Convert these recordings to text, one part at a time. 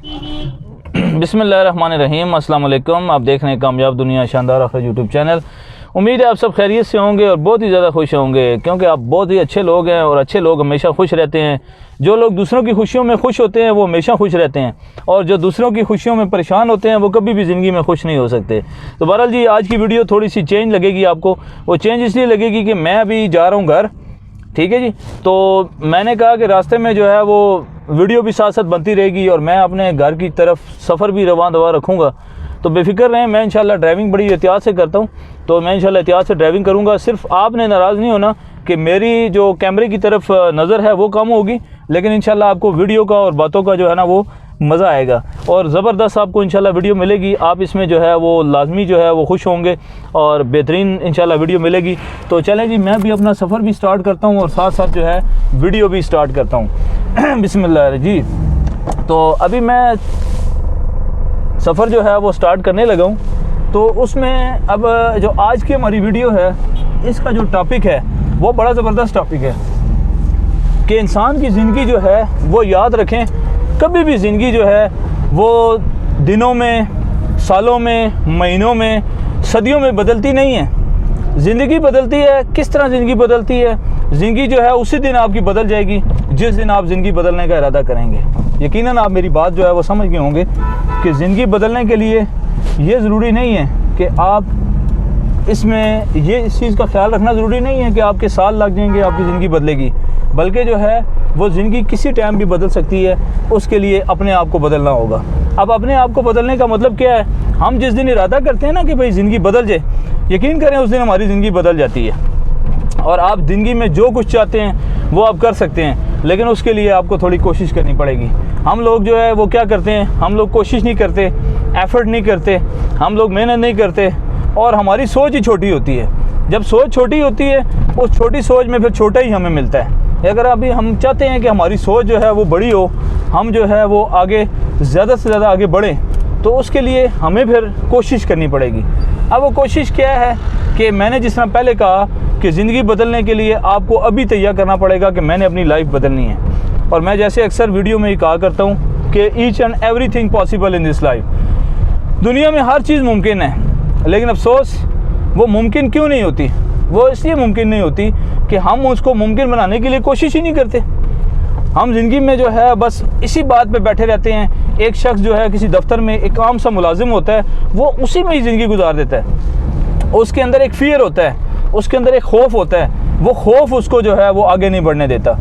बिस्मिल्लाहिर्रहमानिर्रहीम। अस्सलाम वालेकुम। आप देख रहे हैं कामयाब दुनिया शानदार आखिर यूट्यूब चैनल। उम्मीद है आप सब खैरियत से होंगे और बहुत ही ज़्यादा खुश होंगे, क्योंकि आप बहुत ही अच्छे लोग हैं और अच्छे लोग हमेशा खुश रहते हैं। जो लोग दूसरों की खुशियों में खुश होते हैं वो हमेशा खुश रहते हैं, और जो दूसरों की खुशियों में परेशान होते हैं वो कभी भी ज़िंदगी में खुश नहीं हो सकते। तो बहरहाल जी, आज की वीडियो थोड़ी सी चेंज लगेगी आपको। वो चेंज इसलिए लगेगी कि मैं अभी जा रहा हूँ घर, ठीक है जी। तो मैंने कहा कि रास्ते में जो है वो वीडियो भी साथ साथ बनती रहेगी और मैं अपने घर की तरफ सफ़र भी रवां दवा रखूँगा। तो बेफिक्र रहें, मैं इंशाल्लाह ड्राइविंग बड़ी एहतियात से करता हूँ, तो मैं इंशाल्लाह एहतियात से ड्राइविंग करूँगा। सिर्फ आपने नाराज़ नहीं होना कि मेरी जो कैमरे की तरफ नज़र है वो कम होगी, लेकिन इंशाल्लाह आपको वीडियो का और बातों का जो है ना वो मज़ा आएगा और ज़बरदस्त आपको इंशाल्लाह वीडियो मिलेगी। आप इसमें जो है वो लाजमी जो है वो खुश होंगे और बेहतरीन इंशाल्लाह वीडियो मिलेगी। तो चलें जी, मैं भी अपना सफ़र भी स्टार्ट करता हूँ और साथ साथ जो है वीडियो भी स्टार्ट करता हूँ। बिस्मिल्लाह जी। तो अभी मैं सफ़र जो है वो स्टार्ट करने लगा हूँ। तो उसमें अब जो आज की हमारी वीडियो है, इसका जो टॉपिक है वो बड़ा ज़बरदस्त टॉपिक है कि इंसान की ज़िंदगी जो है वो याद रखें, कभी भी ज़िंदगी जो है वो दिनों में, सालों में, महीनों में, सदियों में बदलती नहीं है। ज़िंदगी बदलती है। किस तरह ज़िंदगी बदलती है? ज़िंदगी जो है उसी दिन आपकी बदल जाएगी जिस दिन आप ज़िंदगी बदलने का इरादा करेंगे। यकीनन आप मेरी बात जो है वो समझ गए होंगे कि ज़िंदगी बदलने के लिए ये ज़रूरी नहीं है कि आप इसमें इस चीज़ का ख्याल रखना ज़रूरी नहीं है कि आपके साल लग जाएंगे आपकी ज़िंदगी बदलेगी, बल्कि जो है वो ज़िंदगी किसी टाइम भी बदल सकती है। उसके लिए अपने आप को बदलना होगा। अब अपने आप को बदलने का मतलब क्या है? हम जिस दिन इरादा करते हैं ना कि भाई ज़िंदगी बदल जाए, यकीन करें उस दिन हमारी ज़िंदगी बदल जाती है और आप ज़िंदगी में जो कुछ चाहते हैं वो आप कर सकते हैं, लेकिन उसके लिए आपको थोड़ी कोशिश करनी पड़ेगी। हम लोग जो है वो क्या करते हैं, हम लोग कोशिश नहीं करते, एफ़र्ट नहीं करते, हम लोग मेहनत नहीं करते और हमारी सोच ही छोटी होती है। जब सोच छोटी होती है, उस छोटी सोच में फिर छोटा ही हमें मिलता है। अगर अभी हम चाहते हैं कि हमारी सोच जो है वो बड़ी हो, हम जो है वो आगे ज़्यादा से ज़्यादा आगे बढ़ें, तो उसके लिए हमें फिर कोशिश करनी पड़ेगी। अब वो कोशिश क्या है कि मैंने जिस तरह पहले कहा कि ज़िंदगी बदलने के लिए आपको अभी तैयार करना पड़ेगा कि मैंने अपनी लाइफ बदलनी है। और मैं जैसे अक्सर वीडियो में ही कहा करता हूँ कि each and everything possible in this life. दुनिया में हर चीज़ मुमकिन है, लेकिन अफसोस वो मुमकिन क्यों नहीं होती? वो इसलिए मुमकिन नहीं होती कि हम उसको मुमकिन बनाने के लिए कोशिश ही नहीं करते। हम ज़िंदगी में जो है बस इसी बात पे बैठे रहते हैं। एक शख्स जो है किसी दफ्तर में एक आम सा मुलाजिम होता है, वो उसी में ही ज़िंदगी गुजार देता है। उसके अंदर एक फ़ियर होता है, उसके अंदर एक खौफ होता है। वो खौफ उसको जो है वो आगे नहीं बढ़ने देता,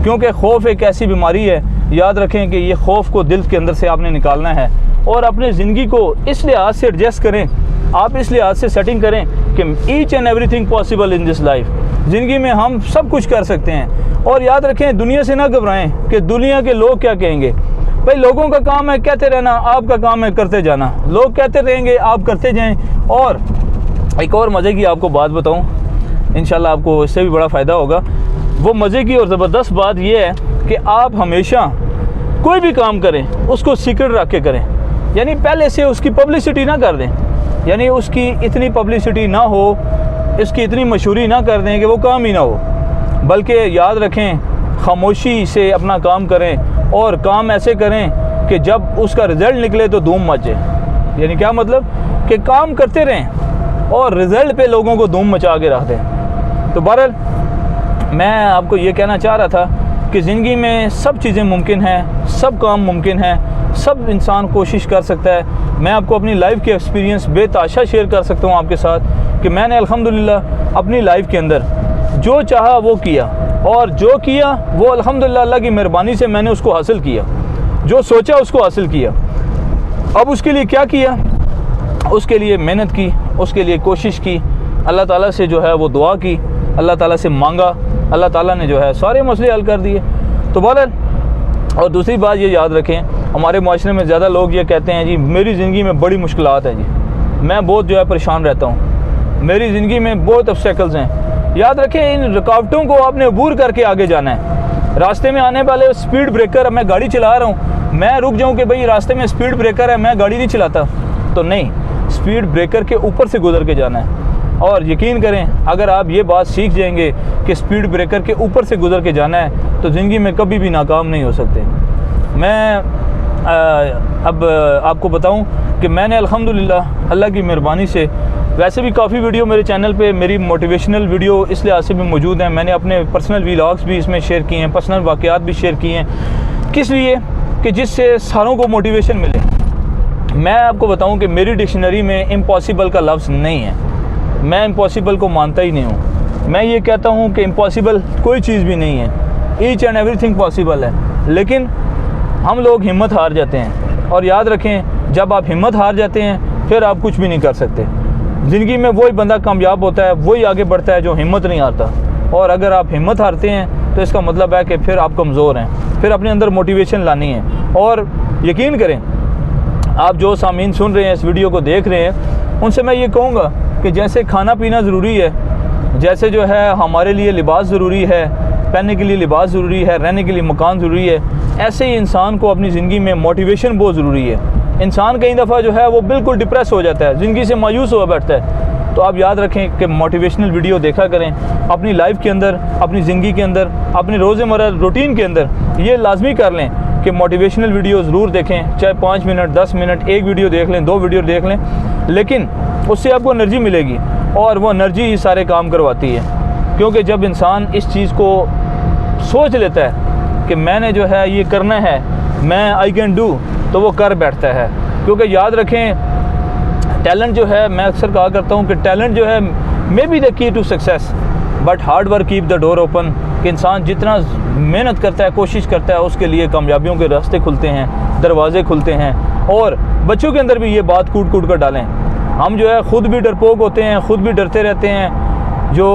क्योंकि खौफ एक ऐसी बीमारी है। याद रखें कि ये खौफ को दिल के अंदर से आपने निकालना है और अपने ज़िंदगी को इस लिहाज से एडजस्ट करें, आप इस लिहाज से सेटिंग करें कि each and everything possible in this life. ज़िंदगी में हम सब कुछ कर सकते हैं। और याद रखें, दुनिया से ना घबराएं कि दुनिया के लोग क्या कहेंगे। भाई लोगों का काम है कहते रहना, आपका काम है करते जाना। लोग कहते रहेंगे, आप करते जाएं। और एक और मज़े की आपको बात बताऊं, इंशाल्लाह आपको इससे भी बड़ा फ़ायदा होगा। वो मज़े की और ज़बरदस्त बात यह है कि आप हमेशा कोई भी काम करें उसको सीक्रेट रख के करें, यानी पहले से उसकी पब्लिसिटी ना कर दें, यानी उसकी इतनी पब्लिसिटी ना हो, इसकी इतनी मशहूरी ना कर दें कि वो काम ही ना हो। बल्कि याद रखें, खामोशी से अपना काम करें और काम ऐसे करें कि जब उसका रिज़ल्ट निकले तो धूम मचे। यानी क्या मतलब कि काम करते रहें और रिज़ल्ट पे लोगों को धूम मचा के रख दें। तो बहरहाल मैं आपको ये कहना चाह रहा था कि ज़िंदगी में सब चीज़ें मुमकिन हैं, सब काम मुमकिन हैं, सब इंसान कोशिश कर सकता है। मैं आपको अपनी लाइफ के एक्सपीरियंस बेताशा शेयर कर सकता हूँ आपके साथ कि मैंने अल्हम्दुलिल्लाह अपनी लाइफ के अंदर जो चाहा वो किया, और जो किया वो अल्हम्दुलिल्लाह अल्लाह की मेहरबानी से मैंने उसको हासिल किया। जो सोचा उसको हासिल किया। अब उसके लिए क्या किया? उसके लिए मेहनत की, उसके लिए कोशिश की, अल्लाह ताला से जो है वो दुआ की, अल्लाह ताला से मांगा, अल्लाह ताला ने जो है सारे मसले हल कर दिए। तो बहरहाल, और दूसरी बात ये याद रखें, हमारे माशरे में ज़्यादा लोग ये कहते हैं जी मेरी ज़िंदगी में बड़ी मुश्किलात हैं, जी मैं बहुत जो है परेशान रहता हूँ, मेरी ज़िंदगी में बहुत ऑब्स्टेकल्स हैं। याद रखें, इन रुकावटों को आपने अबूर करके आगे जाना है। रास्ते में आने वाले स्पीड ब्रेकर, मैं गाड़ी चला रहा हूँ, मैं रुक जाऊँ कि भाई रास्ते में स्पीड ब्रेकर है, मैं गाड़ी नहीं चलाता, तो नहीं, स्पीड ब्रेकर के ऊपर से गुजर के जाना है। और यकीन करें, अगर आप ये बात सीख जाएंगे कि स्पीड ब्रेकर के ऊपर से गुजर के जाना है, तो ज़िंदगी में कभी भी नाकाम नहीं हो सकते। मैं अब आपको बताऊं कि मैंने अल्हम्दुलिल्लाह अल्लाह की मेहरबानी से वैसे भी काफ़ी वीडियो मेरे चैनल पे मेरी मोटिवेशनल वीडियो इस लिहाज से भी मौजूद हैं। मैंने अपने पर्सनल व्लॉग्स भी इसमें शेयर किए हैं, पर्सनल वाक़यात भी शेयर किए हैं। किस लिए? कि जिससे सारों को मोटिवेशन मिले। मैं आपको बताऊं कि मेरी डिक्शनरी में इम्पॉसिबल का लफ्ज़ नहीं है। मैं इम्पॉसिबल को मानता ही नहीं हूँ। मैं ये कहता हूँ कि इम्पॉसिबल कोई चीज़ भी नहीं है, ईच एंड एवरीथिंग पॉसिबल है। लेकिन हम लोग हिम्मत हार जाते हैं, और याद रखें जब आप हिम्मत हार जाते हैं फिर आप कुछ भी नहीं कर सकते। ज़िंदगी में वही बंदा कामयाब होता है, वही आगे बढ़ता है जो हिम्मत नहीं हारता। और अगर आप हिम्मत हारते हैं तो इसका मतलब है कि फिर आप कमज़ोर हैं, फिर अपने अंदर मोटिवेशन लानी है। और यकीन करें, आप जो सामीन सुन रहे हैं, इस वीडियो को देख रहे हैं, उनसे मैं ये कहूँगा कि जैसे खाना पीना ज़रूरी है, जैसे जो है हमारे लिए लिबास ज़रूरी है, पहनने के लिए लिबास ज़रूरी है, रहने के लिए मकान ज़रूरी है, ऐसे ही इंसान को अपनी ज़िंदगी में मोटिवेशन बहुत ज़रूरी है। इंसान कई दफ़ा जो है वो बिल्कुल डिप्रेस हो जाता है, ज़िंदगी से मायूस हुआ बैठता है। तो आप याद रखें कि मोटिवेशनल वीडियो देखा करें अपनी लाइफ के अंदर, अपनी ज़िंदगी के अंदर, अपनी रोज़मर्रा रूटीन के अंदर। ये लाजमी कर लें कि मोटिवेशनल वीडियो ज़रूर देखें, चाहे 5 मिनट, 10 मिनट, एक वीडियो देख लें, 2 वीडियो देख लें, लेकिन उससे आपको एनर्जी मिलेगी और वो एनर्जी ही सारे काम करवाती है। क्योंकि जब इंसान इस चीज़ को सोच लेता है कि मैंने जो है ये करना है, मैं आई कैन डू, तो वो कर बैठता है। क्योंकि याद रखें टैलेंट जो है, मैं अक्सर कहा करता हूँ कि टैलेंट जो है may be the key to success but hard work keep the door open. कि इंसान जितना मेहनत करता है, कोशिश करता है, उसके लिए कामयाबियों के रास्ते खुलते हैं, दरवाजे खुलते हैं। और बच्चों के अंदर भी ये बात कूट कूट कर डालें। हम जो है ख़ुद भी डरपोक होते हैं, ख़ुद भी डरते रहते हैं, जो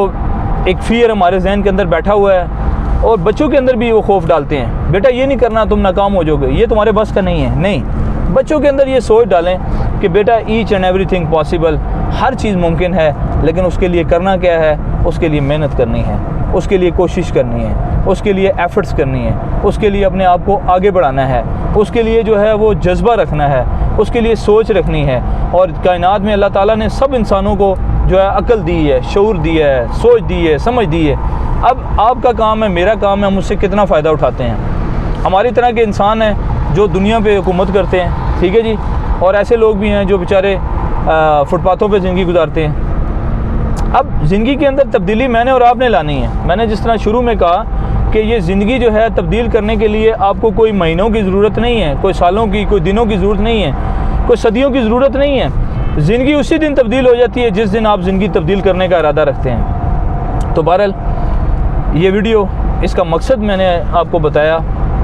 एक फ़ियर हमारे जहन के अंदर बैठा हुआ है, और बच्चों के अंदर भी वो खौफ डालते हैं, बेटा ये नहीं करना, तुम नाकाम हो जाओगे, ये तुम्हारे बस का नहीं है। नहीं, बच्चों के अंदर ये सोच डालें कि बेटा ईच एंड एवरीथिंग पॉसिबल, हर चीज़ मुमकिन है, लेकिन उसके लिए करना क्या है? उसके लिए मेहनत करनी है, उसके लिए कोशिश करनी है, उसके लिए एफ़र्ट्स करनी है, उसके लिए अपने आप को आगे बढ़ाना है, उसके लिए जो है वो जज्बा रखना है, उसके लिए सोच रखनी है। और कायनात में अल्लाह ताला ने सब इंसानों को जो है अक्ल दी है, शऊर दिया है, सोच दी है, समझ दी है। अब आपका काम है, मेरा काम है, मुझसे कितना फ़ायदा उठाते हैं। हमारी तरह के इंसान हैं जो दुनिया पे हुकूमत करते हैं, ठीक है जी, और ऐसे लोग भी हैं जो बेचारे फुटपाथों पे ज़िंदगी गुजारते हैं। अब ज़िंदगी के अंदर तब्दीली मैंने और आपने लानी है। मैंने जिस तरह शुरू में कहा कि ये ज़िंदगी जो है तब्दील करने के लिए आपको कोई महीनों की ज़रूरत नहीं है, कोई सालों की, कोई दिनों की ज़रूरत नहीं है, कोई सदियों की ज़रूरत नहीं है। ज़िंदगी उसी दिन तब्दील हो जाती है जिस दिन आप ज़िंदगी तब्दील करने का इरादा रखते हैं। तो बहरहाल ये वीडियो, इसका मकसद मैंने आपको बताया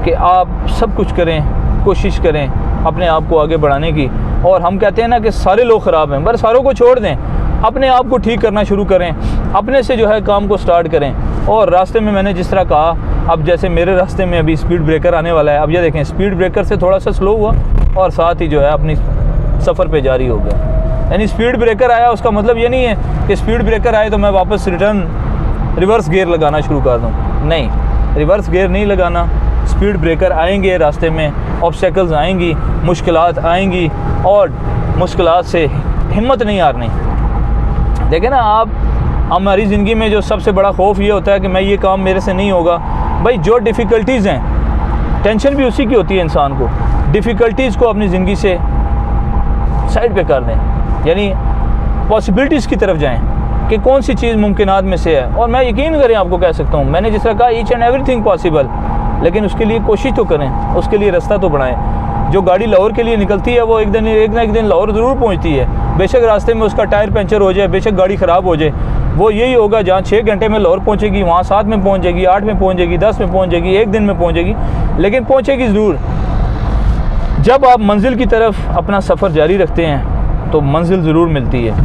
कि आप सब कुछ करें, कोशिश करें अपने आप को आगे बढ़ाने की। और हम कहते हैं ना कि सारे लोग ख़राब हैं, बस सारों को छोड़ दें, अपने आप को ठीक करना शुरू करें, अपने से जो है काम को स्टार्ट करें। और रास्ते में मैंने जिस तरह कहा, अब जैसे मेरे रास्ते में अभी स्पीड ब्रेकर आने वाला है, अब ये देखें स्पीड ब्रेकर से थोड़ा सा स्लो हुआ और साथ ही जो है अपनी सफ़र पे जारी हो गया। यानी स्पीड ब्रेकर आया, उसका मतलब ये नहीं है कि स्पीड ब्रेकर आए तो मैं वापस रिवर्स गियर लगाना शुरू कर दूँ। नहीं, रिवर्स गियर नहीं लगाना। स्पीड ब्रेकर आएंगे, रास्ते में ऑब्स्टेकल्स आएंगी, मुश्किलात आएंगी, और मुश्किलात से हिम्मत नहीं हारनी। देखें ना आप, हमारी ज़िंदगी में जो सबसे बड़ा खौफ ये होता है कि मैं ये काम मेरे से नहीं होगा। भाई जो डिफ़िकल्टीज़ हैं, टेंशन भी उसी की होती है इंसान को। डिफ़िकल्टीज़ को अपनी ज़िंदगी से साइड पे कर दें, यानी पॉसिबिलिटीज़ की तरफ जाएं कि कौन सी चीज़ मुमकिनात में से है। और मैं यकीन करें आपको कह सकता हूँ, मैंने जिस तरह कहा ईच एंड एवरीथिंग पॉसिबल, लेकिन उसके लिए कोशिश तो करें, उसके लिए रास्ता तो बढ़ाएं। जो गाड़ी लाहौर के लिए निकलती है वो एक ना एक दिन लाहौर ज़रूर पहुँचती है। बेशक रास्ते में उसका टायर पंचर हो जाए, बेशक गाड़ी ख़राब हो जाए, वो यही होगा जहाँ 6 घंटे में लाहौर पहुँचेगी, वहाँ 7 में पहुँच जाएगी, 8 में पहुँच जाएगी, 10 में पहुँच जाएगी, 1 दिन में पहुँचेगी, लेकिन पहुँचेगी ज़रूर। जब आप मंजिल की तरफ अपना सफ़र जारी रखते हैं तो मंजिल ज़रूर मिलती है,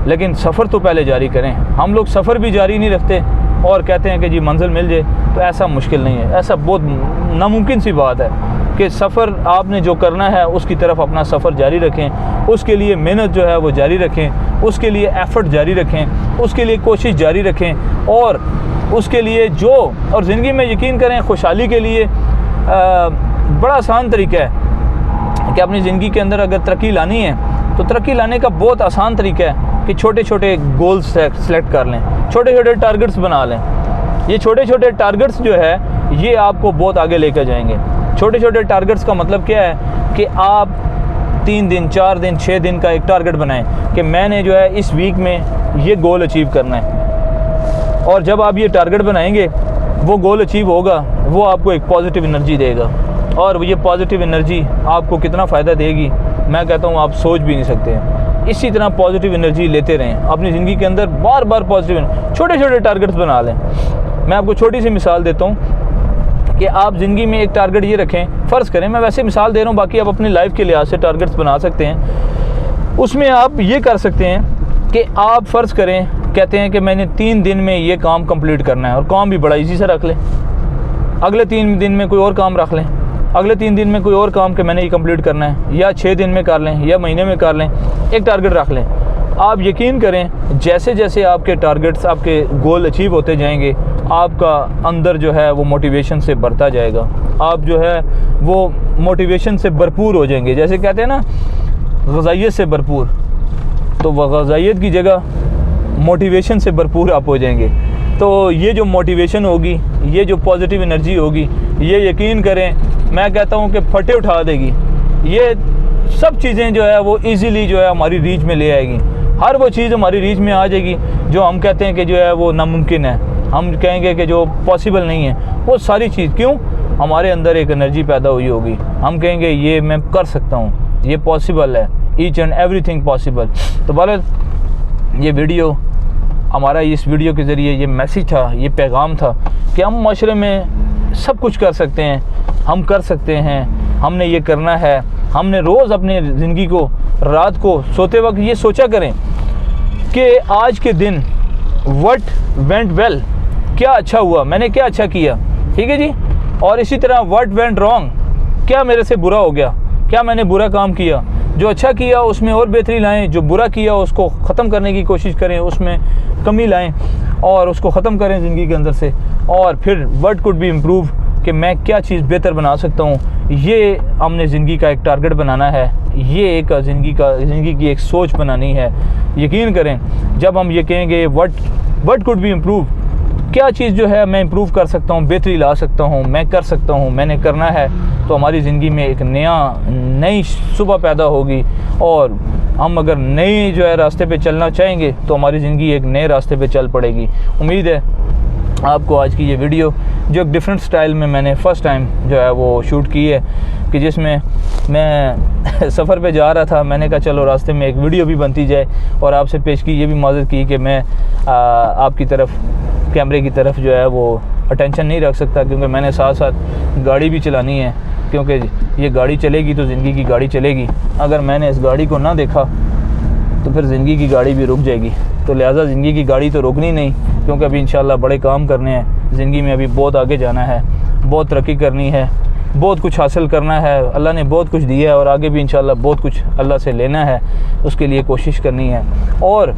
लेकिन सफ़र तो पहले जारी करें। हम लोग सफ़र भी जारी नहीं रखते और कहते हैं कि जी मंजिल मिल जाए, तो ऐसा मुश्किल नहीं है, ऐसा बहुत नामुमकिन सी बात है कि सफ़र आपने जो करना है उसकी तरफ अपना सफ़र जारी रखें, उसके लिए मेहनत जो है वो जारी रखें, उसके लिए एफ़र्ट जारी रखें, उसके लिए कोशिश जारी रखें, और उसके लिए जो, और ज़िंदगी में यकीन करें खुशहाली के लिए बड़ा आसान तरीका है कि अपनी ज़िंदगी के अंदर अगर तरक्की लानी है तो तरक्की लाने का बहुत आसान तरीका है कि छोटे छोटे गोल्स सेलेक्ट कर लें, छोटे छोटे टारगेट्स बना लें। ये छोटे छोटे टारगेट्स जो है ये आपको बहुत आगे लेकर जाएंगे। छोटे छोटे टारगेट्स का मतलब क्या है कि आप 3 दिन 4 दिन 6 दिन का एक टारगेट बनाएं कि मैंने जो है इस वीक में ये गोल अचीव करना है। और जब आप ये टारगेट बनाएंगे, वो गोल अचीव होगा, वो आपको एक पॉजिटिव एनर्जी देगा। और ये पॉजिटिव एनर्जी आपको कितना फ़ायदा देगी, मैं कहता हूँ आप सोच भी नहीं सकते हैं। इसी तरह पॉजिटिव एनर्जी लेते रहें अपनी ज़िंदगी के अंदर, बार बार पॉजिटिव छोटे छोटे टारगेट्स बना लें। मैं आपको छोटी सी मिसाल देता हूँ कि आप ज़िंदगी में एक टारगेट ये रखें, फ़र्ज़ करें, मैं वैसे मिसाल दे रहा हूँ, बाकी आप अपनी लाइफ के लिहाज से टारगेट्स बना सकते हैं। उसमें आप ये कर सकते हैं कि आप फ़र्ज़ करें, कहते हैं कि मैंने 3 दिन में ये काम कंप्लीट करना है, और काम भी बड़ा इजी से रख लें। अगले 3 दिन में कोई और काम रख लें, अगले 3 दिन में कोई और काम कि मैंने ये कंप्लीट करना है, या 6 दिन में कर लें, या महीने में कर लें, एक टारगेट रख लें। आप यकीन करें, जैसे जैसे आपके टारगेट्स, आपके गोल अचीव होते जाएंगे, आपका अंदर जो है वो मोटिवेशन से भरता जाएगा। आप जो है वो मोटिवेशन से भरपूर हो जाएंगे। जैसे कहते हैं ना, ग़ज़ाइयत से भरपूर, तो वह ग़ज़ाइयत की जगह मोटिवेशन से भरपूर आप हो जाएंगे। तो ये जो मोटिवेशन होगी, ये जो पॉजिटिव एनर्जी होगी, ये यकीन करें, मैं कहता हूँ कि फटे उठा देगी। ये सब चीज़ें जो है वो इजीली जो है हमारी रीच में ले आएगी। हर वो चीज़ हमारी रीच में आ जाएगी जो हम कहते हैं कि जो है वो नामुमकिन है, हम कहेंगे कि जो पॉसिबल नहीं है, वो सारी चीज़ क्यों, हमारे अंदर एक एनर्जी पैदा हुई होगी। हम कहेंगे ये मैं कर सकता हूँ, ये पॉसिबल है, ईच एंड एवरीथिंग पॉसिबल। तो बहरहाल ये वीडियो हमारा, इस वीडियो के ज़रिए ये मैसेज था, ये पैगाम था कि हम माशरे में सब कुछ कर सकते हैं, हम कर सकते हैं, हमने ये करना है। हमने रोज़ अपने ज़िंदगी को, रात को सोते वक्त ये सोचा करें कि आज के दिन व्हाट वेंट वेल, क्या अच्छा हुआ, मैंने क्या अच्छा किया, ठीक है जी। और इसी तरह व्हाट वेंट रॉन्ग, क्या मेरे से बुरा हो गया, क्या मैंने बुरा काम किया। जो अच्छा किया उसमें और बेहतरी लाएं, जो बुरा किया उसको ख़त्म करने की कोशिश करें, उसमें कमी लाएं और उसको ख़त्म करें ज़िंदगी के अंदर से। और फिर व्हाट कुड बी इम्प्रूव, कि मैं क्या चीज़ बेहतर बना सकता हूँ। ये हमने ज़िंदगी का एक टारगेट बनाना है, ये एक ज़िंदगी की एक सोच बनानी है। यकीन करें, जब हम ये कहेंगे व्हाट कुड बी इम्प्रूव, क्या चीज़ जो है मैं इम्प्रूव कर सकता हूँ, बेहतरी ला सकता हूँ, मैं कर सकता हूँ, मैंने करना है, तो हमारी ज़िंदगी में एक नई सुबह पैदा होगी। और हम अगर नए जो है रास्ते पे चलना चाहेंगे तो हमारी ज़िंदगी एक नए रास्ते पे चल पड़ेगी। उम्मीद है आपको आज की ये वीडियो, जो एक डिफरेंट स्टाइल में मैंने फ़र्स्ट टाइम जो है वो शूट की है, कि जिसमें मैं सफ़र पे जा रहा था, मैंने कहा चलो रास्ते में एक वीडियो भी बनती जाए और आपसे पेश की। ये भी माज़रत की कि मैं आपकी तरफ, कैमरे की तरफ जो है वो अटेंशन नहीं रख सकता, क्योंकि मैंने साथ साथ गाड़ी भी चलानी है, क्योंकि ये गाड़ी चलेगी तो ज़िंदगी की गाड़ी चलेगी। अगर मैंने इस गाड़ी को ना देखा तो फिर ज़िंदगी की गाड़ी भी रुक जाएगी। तो लिहाजा ज़िंदगी की गाड़ी तो रोकनी नहीं, क्योंकि अभी इंशाल्लाह बड़े काम करने हैं ज़िंदगी में, अभी बहुत आगे जाना है, बहुत तरक्की करनी है, बहुत कुछ हासिल करना है। अल्लाह ने बहुत कुछ दिया है और आगे भी इंशाल्लाह बहुत कुछ अल्लाह से लेना है, उसके लिए कोशिश करनी है। और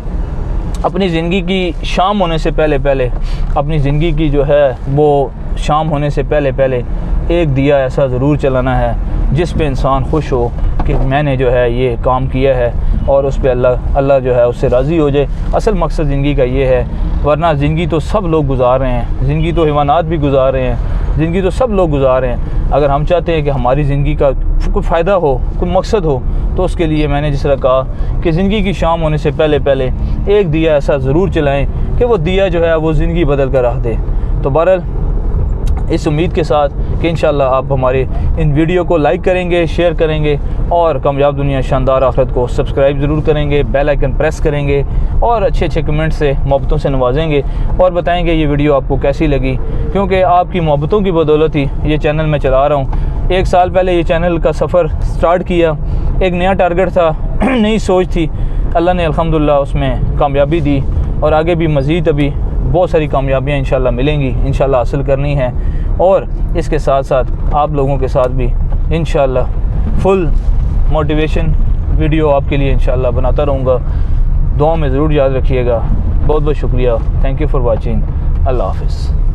अपनी ज़िंदगी की शाम होने से पहले अपनी ज़िंदगी की जो है वो शाम होने से पहले एक दिया ऐसा ज़रूर चलाना है जिस पे इंसान खुश हो कि मैंने जो है ये काम किया है, और उस पे अल्लाह जो है उससे राज़ी हो जाए। असल मकसद ज़िंदगी का ये है, वरना ज़िंदगी तो सब लोग गुजार रहे हैं, ज़िंदगी तो हैवानात भी गुजार रहे हैं, ज़िंदगी तो सब लोग गुजार रहे हैं। अगर हम चाहते हैं कि हमारी ज़िंदगी का कोई फ़ायदा हो, कोई मकसद हो, तो उसके लिए मैंने जिस तरह कहा कि ज़िंदगी की शाम होने से पहले एक दिया ऐसा ज़रूर चलाएँ कि वो दिया जो है वो ज़िंदगी बदल कर रख दे। तो बहरहाल इस उम्मीद के साथ कि इंशाल्लाह आप हमारे इन वीडियो को लाइक करेंगे, शेयर करेंगे और कामयाब दुनिया शानदार आखिरत को सब्सक्राइब ज़रूर करेंगे, बेल आइकन प्रेस करेंगे और अच्छे अच्छे कमेंट से मोहब्बतों से नवाजेंगे और बताएंगे ये वीडियो आपको कैसी लगी, क्योंकि आपकी मोहब्बतों की बदौलत ही ये चैनल मैं चला रहा हूँ। 1 साल पहले ये चैनल का सफ़र स्टार्ट किया, एक नया टारगेट था, नई सोच थी, अल्लाह ने अल्हम्दुलिल्लाह उसमें कामयाबी दी और आगे भी मज़ीद अभी बहुत सारी कामयाबियाँ इंशाल्लाह मिलेंगी, इंशाल्लाह हासिल करनी है। और इसके साथ साथ आप लोगों के साथ भी इंशाल्लाह फुल मोटिवेशन वीडियो आपके लिए इंशाल्लाह बनाता रहूँगा। दुआ में ज़रूर याद रखिएगा। बहुत बहुत शुक्रिया। Thank you for watching. अल्लाह हाफ़िज़।